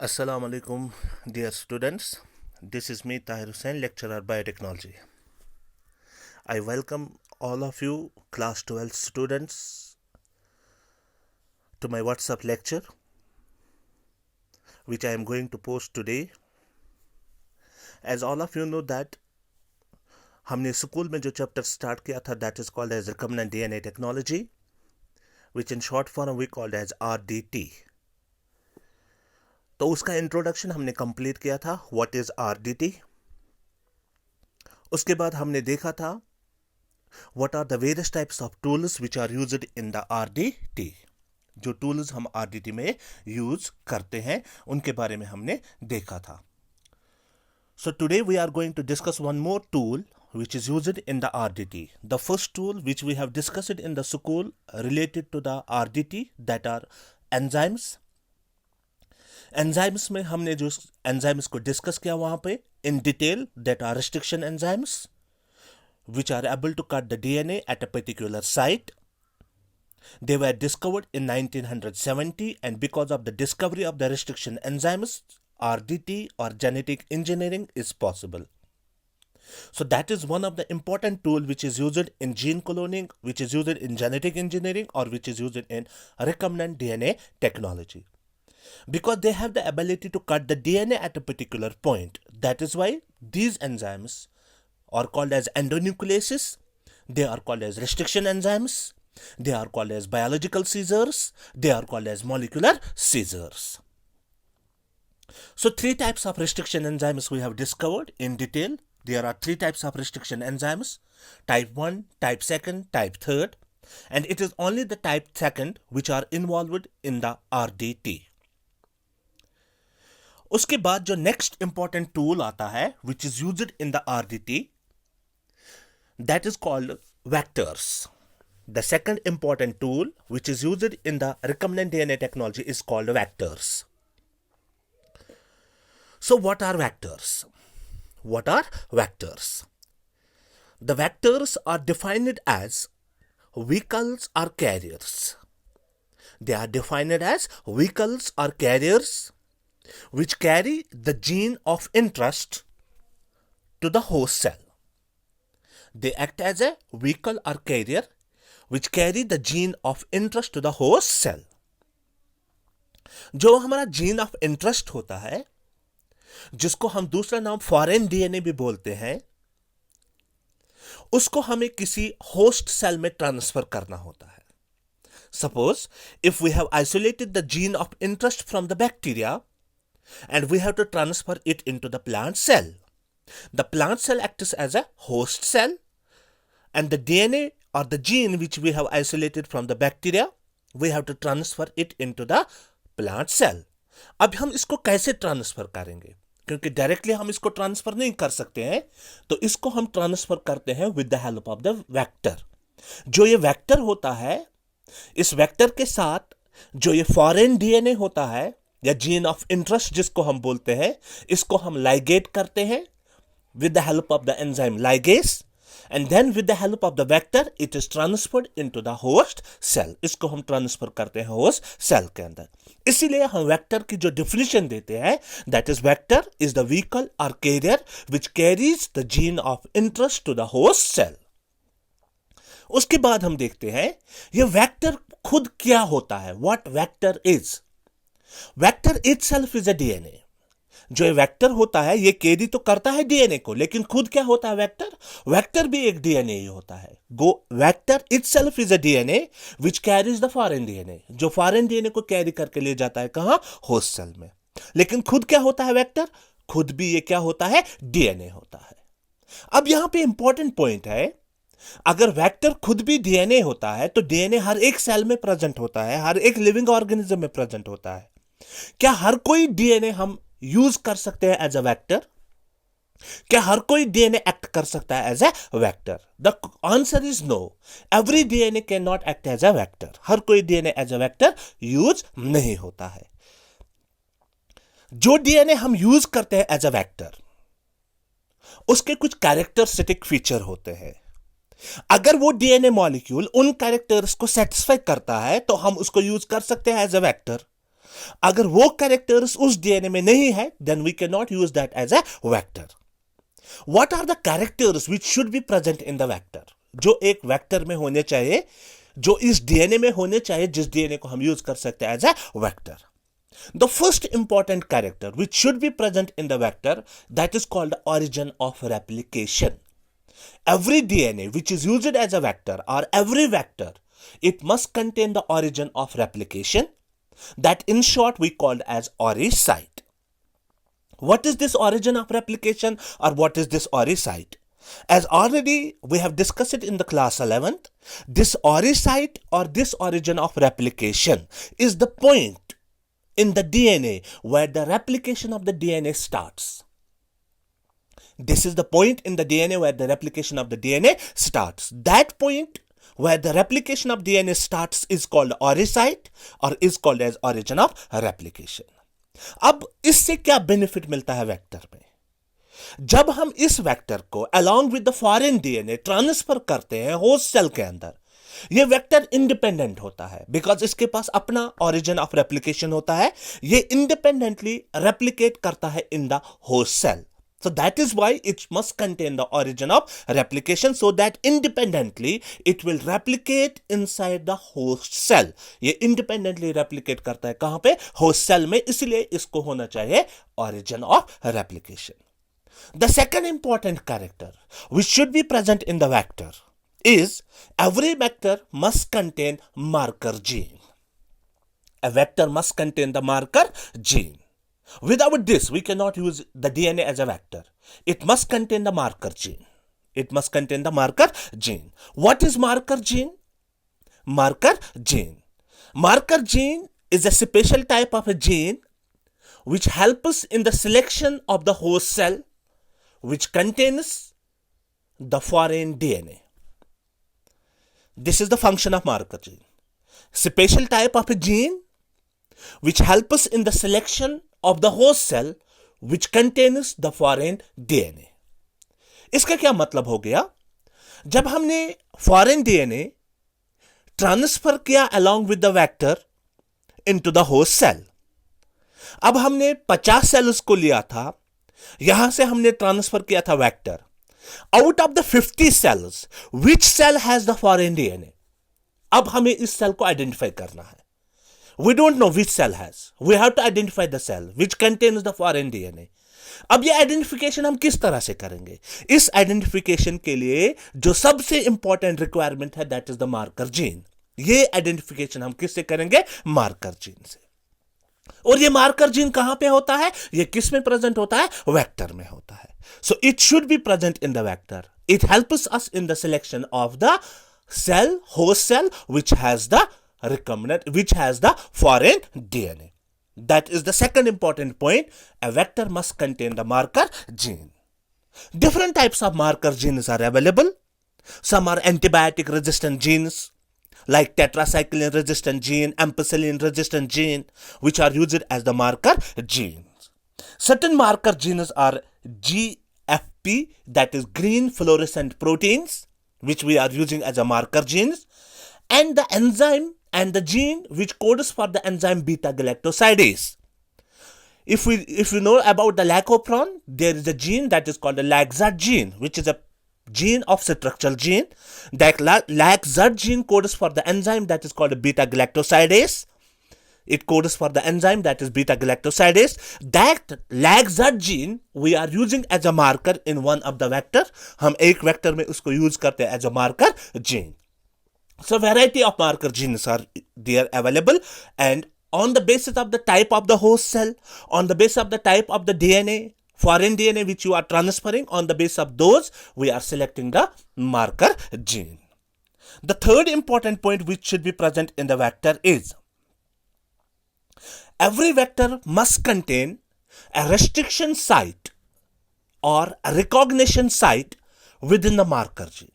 Assalamu alaikum, dear students. This is me, Tahir Hussain, lecturer biotechnology. I welcome all of you, class 12 students, to my WhatsApp lecture, which I am going to post today. As all of you know that हमने school में जो chapter start किया था, that is called as recombinant DNA technology, which in short form we called as RDT. तो उसका introduction हमने complete किया था, व्हाट इज आरडीटी. उसके बाद हमने देखा था what are the various types of tools which are used in the RDT. जो टूल्स हम आरडीटी में यूज करते हैं उनके बारे में हमने देखा था. So today we are going to discuss one more tool which is used in the RDT. The first tool which we have discussed in the school related to the RDT, that are enzymes. Enzymes में हमने जो enzymes को discuss किया वहां पे in detail, that are restriction enzymes which are able to cut the DNA at a particular site. They were discovered in 1970 and because of the discovery of the restriction enzymes, RDT or genetic engineering is possible. So that is one of the important tool which is used in gene cloning, which is used in genetic engineering, or which is used in recombinant DNA technology. Because they have the ability to cut the DNA at a particular point. That is why these enzymes are called as endonucleases, they are called as restriction enzymes, they are called as biological scissors, they are called as molecular scissors. So three types of restriction enzymes we have discovered in detail. There are three types of restriction enzymes: type 1, type 2, type 3, and it is only the type 2 which are involved in the RDT. उसके बाद जो next important tool आता है which is used in the RDT, that is called vectors. The second important tool which is used in the recombinant DNA technology is called vectors. So what are vectors? What are vectors? The vectors are defined as vehicles or carriers. They are defined as vehicles or carriers which carry the gene of interest to the host cell. They act as a vehicle or carrier which carry the gene of interest to the host cell. जो हमारा gene of interest होता है, जिसको हम दूसरा नाम foreign DNA भी बोलते हैं, उसको हमें किसी होस्ट सेल में ट्रांसफर करना होता है. Suppose if we have isolated the gene of interest from the bacteria and we have to transfer it into the plant cell. The plant cell acts as a host cell and the DNA or the gene which we have isolated from the bacteria, we have to transfer it into the plant cell. अब हम इसको कैसे transfer करेंगे? क्योंकि directly हम इसको transfer नहीं कर सकते हैं, तो इसको हम ट्रांसफर करते हैं with the help of the vector. जो ये वेक्टर होता है, इस वेक्टर के साथ जो ये फॉरेन डीएनए होता है या जीन ऑफ इंटरेस्ट जिसको हम बोलते हैं, इसको हम लाइगेट करते हैं with the help of the enzyme ligase, and then with the help of the vector it is transferred into the host cell. इसको हम ट्रांसफर करते हैं होस्ट सेल के अंदर. इसीलिए हम वेक्टर की जो डिफिनेशन देते हैं, that is vector is the vehicle और carrier which carries the gene of interest to the host cell. उसके बाद हम देखते हैं ये वेक्टर खुद क्या होता है. What vector is? Vector itself is a DNA. जो वेक्टर होता है ये कैरी तो करता है डीएनए को, लेकिन खुद क्या होता है वेक्टर? वेक्टर भी एक डीएनए ही होता है. Vector itself is a DNA which carries the foreign DNA. जो फॉरेन डीएनए को कैरी करके ले जाता है कहां? होस्ट सेल में. लेकिन खुद क्या होता है वेक्टर? खुद भी ये क्या होता है? डीएनए होता है. अब यहां पे इंपॉर्टेंट पॉइंट है, अगर वेक्टर खुद भी डीएनए होता है तो डीएनए हर एक सेल में प्रेजेंट होता है, हर एक लिविंग ऑर्गेनिज्म में प्रेजेंट होता है. क्या हर कोई डीएनए हम यूज कर सकते हैं एज अ वेक्टर? क्या हर कोई डीएनए एक्ट कर सकता है as a vector? The answer is no. Every DNA can not act as a vector. हर कोई DNA as a vector use नहीं होता है. जो डीएनए हम यूज करते हैं एज अ वेक्टर, उसके कुछ कैरेक्टरिस्टिक फीचर होते हैं. अगर वो डीएनए मॉलिक्यूल उन कैरेक्टर्स को सेटिस्फाई करता है तो हम उसको यूज कर सकते हैं एज अ वेक्टर. अगर वो कैरेक्टर्स उस डीएनए में नहीं है, then we can not use that as a vector. What are the characters which should be present in the vector? जो एक वेक्टर में होने चाहिए, जो इस डीएनए में होने चाहिए, जिस डीएनए को हम यूज कर सकते हैं as a vector. The first important character which should be present in the vector, that is called the origin of replication. Every DNA which is used as a vector, or every vector, it must contain the origin of replication, that in short we called as ori site. What is this origin of replication, or what is this ori site? As already we have discussed it in the class 11th, this ori site or this origin of replication is the point in the DNA where the replication of the DNA starts. This is the point in the DNA where the replication of the DNA starts. That point where the replication of DNA starts is called ori site or is called as origin of replication. अब इससे क्या benefit मिलता है vector में? जब हम इस vector को along with the foreign DNA transfer करते हैं होस्ट सेल के अंदर, ये वेक्टर इंडिपेंडेंट होता है बिकॉज इसके पास अपना ओरिजिन ऑफ रेप्लिकेशन होता है. ये इंडिपेंडेंटली रेप्लिकेट करता है in the host cell. So that is why it must contain the origin of replication so that independently it will replicate inside the host cell. ये independently replicate करता है कहां पे? host cell में. इसलिए इसको होना चाहिए origin of replication. The second important character which should be present in the vector is every vector must contain marker gene. A vector must contain the marker gene. Without this, we cannot use the DNA as a vector. It must contain the marker gene. It must contain the marker gene. What is marker gene? Marker gene. Marker gene is a special type of a gene which helps us in the selection of the host cell which contains the foreign DNA. This is the function of marker gene. Special type of a gene which helps us in the selection of the host cell which contains the foreign DNA. इसका क्या मतलब हो गया? जब हमने foreign DNA transfer किया along with the vector into the host cell, अब हमने 50 सेल्स को लिया था, यहां से हमने ट्रांसफर किया था vector. Out of the 50 cells, which cell has the foreign DNA? अब हमें इस सेल को आइडेंटिफाई करना है. We don't know which cell has. We have to identify the cell which contains the foreign DNA. अब ये आइडेंटिफिकेशन हम किस तरह से करेंगे? इस आइडेंटिफिकेशन के लिए जो सबसे इंपॉर्टेंट रिक्वायरमेंट है that is the marker gene. ये आइडेंटिफिकेशन हम किससे करेंगे? मार्कर जीन से. और ये मार्कर जीन कहां पे होता है? ये किस में प्रेजेंट होता है? वेक्टर में होता है. So it should be present in the vector. It helps us in the selection of the cell, host cell, which has the recombinant, which has the foreign DNA. That is the second important point. A vector must contain the marker gene. Different types of marker genes are available. Some are antibiotic resistant genes like tetracycline resistant gene, ampicillin resistant gene, which are used as the marker genes. Certain marker genes are GFP, that is green fluorescent proteins, which we are using as a marker genes, and the enzyme and the gene which codes for the enzyme beta galactosidase. If you know about the lacopron, there is a gene that is called the LAGZ gene, which is a gene of structural gene. That LAGZ gene codes for the enzyme that is called beta galactosidase. It codes for the enzyme that is beta galactosidase. That LAGZ gene we are using as a marker in one of the vector. हम एक vector में उसको use करते हैं as a marker gene. So variety of marker genes are there available, and on the basis of the type of the host cell, on the basis of the type of the DNA, foreign DNA which you are transferring, on the basis of those we are selecting the marker gene. The third important point which should be present in the vector is every vector must contain a restriction site or a recognition site within the marker gene.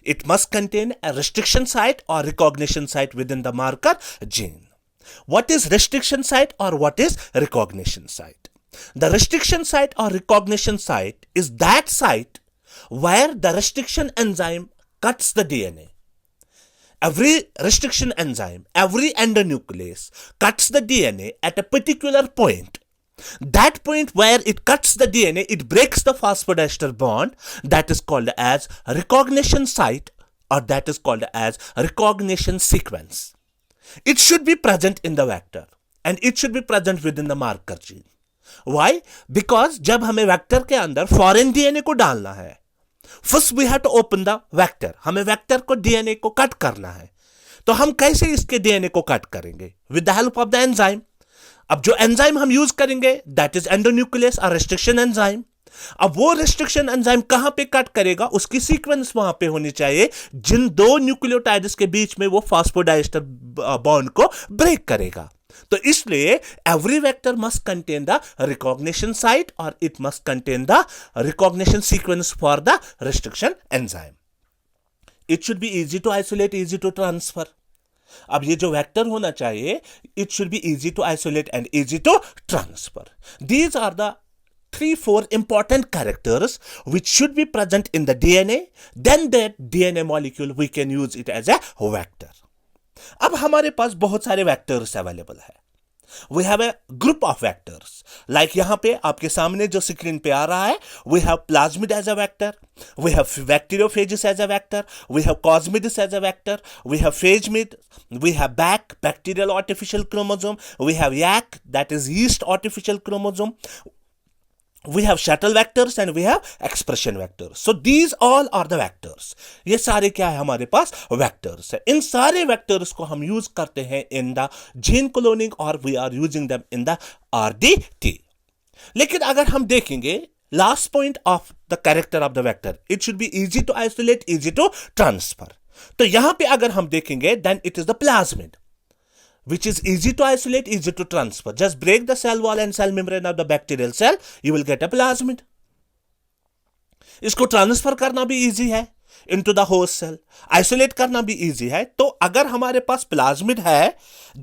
It must contain a restriction site or recognition site within the marker gene. What is restriction site or what is recognition site? The restriction site or recognition site is that site where the restriction enzyme cuts the DNA every restriction enzyme, every endonuclease cuts the DNA at a particular point. That point where it cuts the DNA, it breaks the phosphodiester bond, that is called as recognition site, or that is called as recognition sequence. It should be present in the vector and it should be present within the marker gene. Why? Because जब हमें vector के अंदर foreign DNA को डालना है, first we have to open the vector, हमें vector को DNA को कट करना है. तो हम कैसे इसके डीएनए को कट करेंगे? With the help of the enzyme. अब जो एंजाइम हम यूज करेंगे दैट इज एंडोन्यूक्लियस और रेस्ट्रिक्शन एंजाइम. अब वो रेस्ट्रिक्शन एंजाइम कहां पे कट करेगा, उसकी सीक्वेंस वहां पे होनी चाहिए जिन दो न्यूक्लियोटाइड्स के बीच में वो फॉस्फोडाइस्टर बॉन्ड को ब्रेक करेगा. तो इसलिए every vector must contain the recognition site और it must contain the recognition sequence for the restriction enzyme. It should be easy to isolate, easy to transfer. अब ये जो वेक्टर होना चाहिए, it should be easy to isolate and easy to transfer. These are the 3-4 important characters which should be present in the DNA. Then that DNA molecule we can use it as a vector. अब हमारे पास बहुत सारे vectors available है. We have a group of vectors. Like यहाँ पे आपके सामने जो स्क्रीन पे आ रहा है, we have plasmid as a vector, we have bacteriophages as a vector, we have cosmidis as a vector, we have phagemid, we have BAC, bacterial artificial chromosome, we have YAC, that is yeast artificial chromosome, we have shuttle vectors and we have expression vectors. So these all are the vectors. ये सारे क्या है हमारे पास? vectors है. इन सारे vectors को हम use करते हैं in the gene cloning और we are using them in the RDT. लेकिन अगर हम देखेंगे last point of the character of the vector, it should be easy to isolate, easy to transfer. तो यहां पे अगर हम देखेंगे then it is the plasmid, which is easy to isolate, easy to transfer. Just break the cell wall and cell membrane of the bacterial cell, you will get a plasmid. इसको transfer करना भी easy है into the host cell, isolate करना भी easy है. तो अगर हमारे पास प्लाज्मिड है,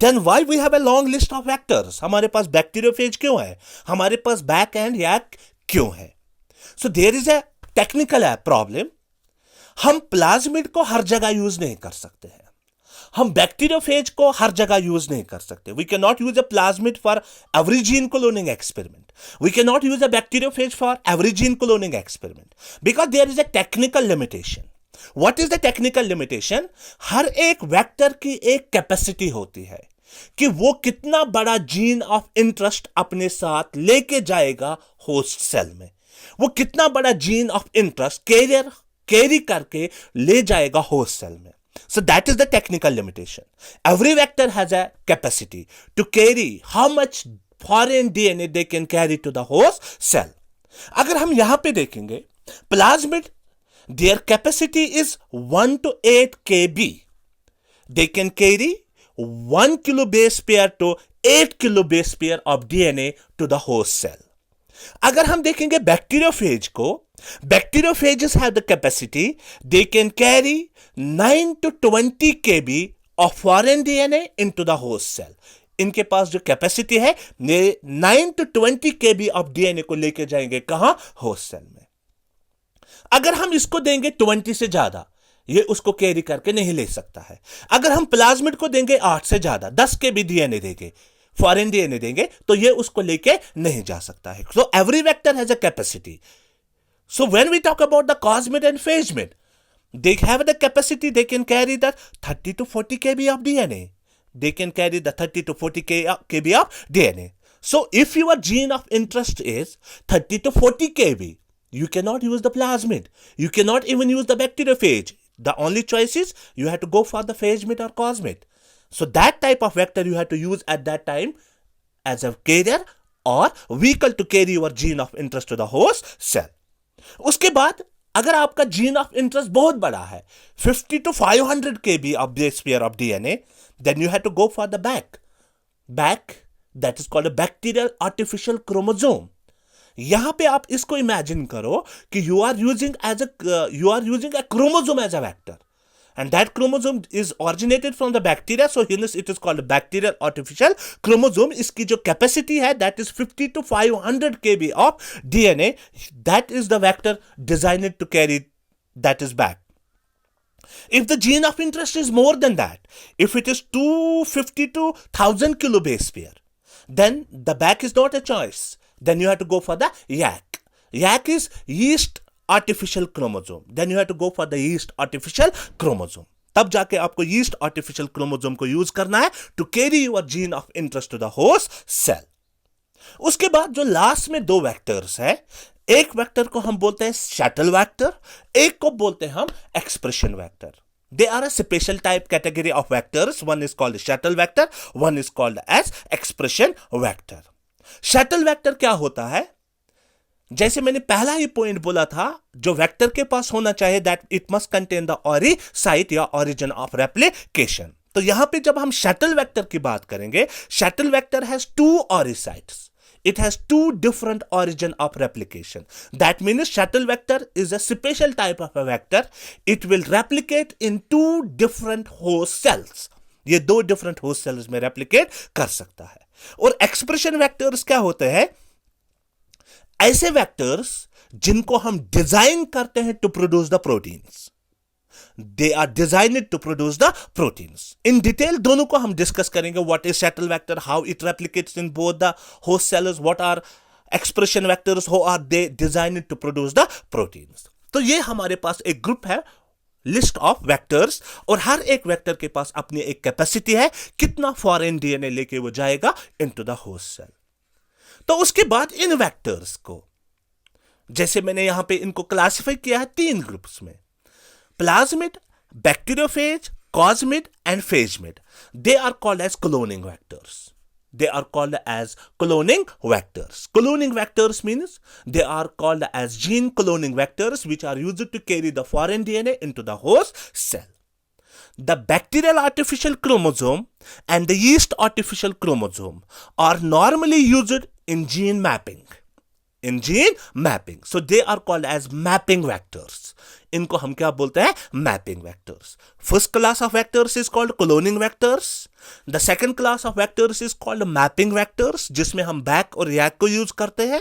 then why we have a long list of vectors? हमारे पास बैक्टीरियोफेज क्यों है, हमारे पास बैक एंड याक क्यों है? So there is a technical problem. हम प्लाज्मिड को हर जगह यूज नहीं कर सकते हैं, हम बैक्टीरियोफेज को हर जगह यूज नहीं कर सकते. We can not use a plasmid for every gene cloning experiment, we can not use a bacteriophage for every gene cloning experiment, because there is a technical limitation. What is the technical limitation? हर एक vector की एक capacity होती है कि वो कितना बड़ा जीन ऑफ इंटरेस्ट अपने साथ लेके जाएगा होस्ट सेल में, वो कितना बड़ा जीन ऑफ इंटरेस्ट कैरी करके ले जाएगा होस्ट सेल में. So that is the technical limitation. Every vector has a capacity to carry how much foreign DNA they can carry to the host cell. अगर हम यहां पे देखेंगे plasmid, their capacity is 1 to 8 kb. They can carry 1 kilo base pair to 8 kilo base pair of DNA to the host cell. अगर हम देखेंगे bacteriophage को, bacteriophages have the capacity, they can carry 9 to 20 kb of foreign DNA into the host cell. इनके पास जो capacity है, 9 to 20 kb of DNA को लेके जाएंगे कहां? होस्ट सेल में. अगर हम इसको देंगे 20 से ज्यादा, ये उसको कैरी करके नहीं ले सकता है. अगर हम प्लाज्मिड को देंगे 8 से ज्यादा, 10 kb DNA देंगे, फॉरेन डीएनए देंगे, तो ये उसको लेके नहीं जा सकता है. So every vector has a capacity. So when we talk about the cosmid and phagemid, they have the capacity, they can carry the 30 to 40 kb of DNA. They can carry the 30 to 40 kb of DNA. So if your gene of interest is 30 to 40 kb, you cannot use the plasmid. You cannot even use the bacteriophage. The only choice is you have to go for the phagemid or cosmid. So that type of vector you have to use at that time as a carrier or vehicle to carry your gene of interest to the host cell. उसके बाद अगर आपका gene of interest बहुत बड़ा है, 50 to 500 kb of base pair of DNA, then you have to go for the BAC. BAC, that is called a bacterial artificial chromosome. यहां पे आप इसको इमेजिन करो कि you are using a chromosome as a vector, and that chromosome is originated from the bacteria, so hence it is called bacterial artificial chromosome. इसकी जो capacity है, that is 50 to 500 kb of DNA. That is the vector designed to carry, that is BAC. If the gene of interest is more than that, if it is 250 to 1000 kilobase pair, then the back is not a choice. Then you have to go for the YAC. YAC is yeast artificial chromosome. Then you have to go for the yeast artificial chromosome. तब जाके आपको yeast artificial chromosome को use करना है to carry your gene of interest to the host cell. उसके बाद जो last में दो वेक्टर्स है, एक वेक्टर को हम बोलते हैं शटल वेक्टर, एक को बोलते हैं हम expression vector. They are a special type category of vectors. One is called shuttle vector, one is called as expression vector. Shuttle vector क्या होता है? जैसे मैंने पहला ही पॉइंट बोला था, जो वेक्टर के पास होना चाहिए that it must contain the ऑरी site या ओरिजिन ऑफ रेप्लिकेशन. तो यहां पे जब हम शटल वेक्टर की बात करेंगे, shuttle vector has two ori sites. It has two different origin of replication. That means shuttle vector is a special type of a vector. It will replicate in two different host cells. ये दो different host cells में replicate कर सकता है. और expression vectors क्या होते हैं? ऐसे vectors जिनको हम डिजाइन करते हैं to produce the proteins. They are designed to produce the proteins. In detail दोनों को हम डिस्कस करेंगे. What is shuttle vector, how it replicates in both the host cells, what are expression vectors, how are they designed to produce the proteins. तो ये हमारे पास एक group है, list of vectors, और हर एक वेक्टर के पास अपनी एक कैपेसिटी है कितना फॉरेन डीएनए लेके वो जाएगा इनटू द होस्ट सेल. तो उसके बाद इन वेक्टर्स को, जैसे मैंने यहां पे इनको क्लासिफाई किया है तीन ग्रुप्स में, plasmid, bacteriophage, cosmid and phagemid. They are called as cloning vectors. They are called as cloning vectors. Cloning vectors means they are called as gene cloning vectors which are used to carry the foreign DNA into the host cell. The bacterial artificial chromosome and the yeast artificial chromosome are normally used in gene mapping. In gene mapping. So they are called as mapping vectors. इनको हम क्या बोलते हैं? Mapping vectors. First class of vectors is called cloning vectors. The second class of vectors is called mapping vectors, जिसमें हम back और YAC को use करते हैं.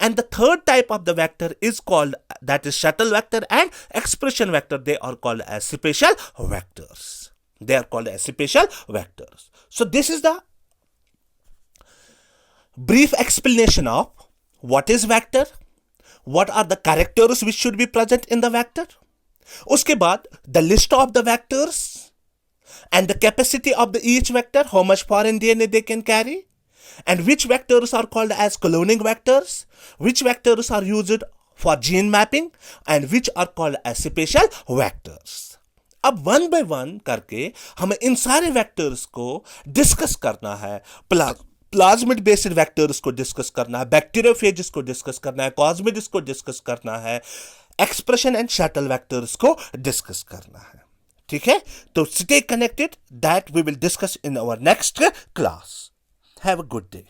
And the third type of the vector is called, that is shuttle vector and expression vector. They are called as special vectors. They are called as special vectors. So this is the brief explanation of what is vector, what are the characters which should be present in the vector. उसके बाद the list of the vectors and the capacity of the each vector, how much foreign DNA they can carry, and which vectors are called as cloning vectors, which vectors are used for gene mapping, and which are called as special vectors. अब one by one करके हमें इन सारे vectors को discuss करना है. Plasmid based vectors को discuss करना है, बैक्टीरियोफेजेस को डिस्कस करना है, कॉस्मिड्स को डिस्कस करना है, एक्सप्रेशन एंड शटल वेक्टर्स को डिस्कस करना है. ठीक है, तो stay connected, that we will discuss in our next class. Have a good day.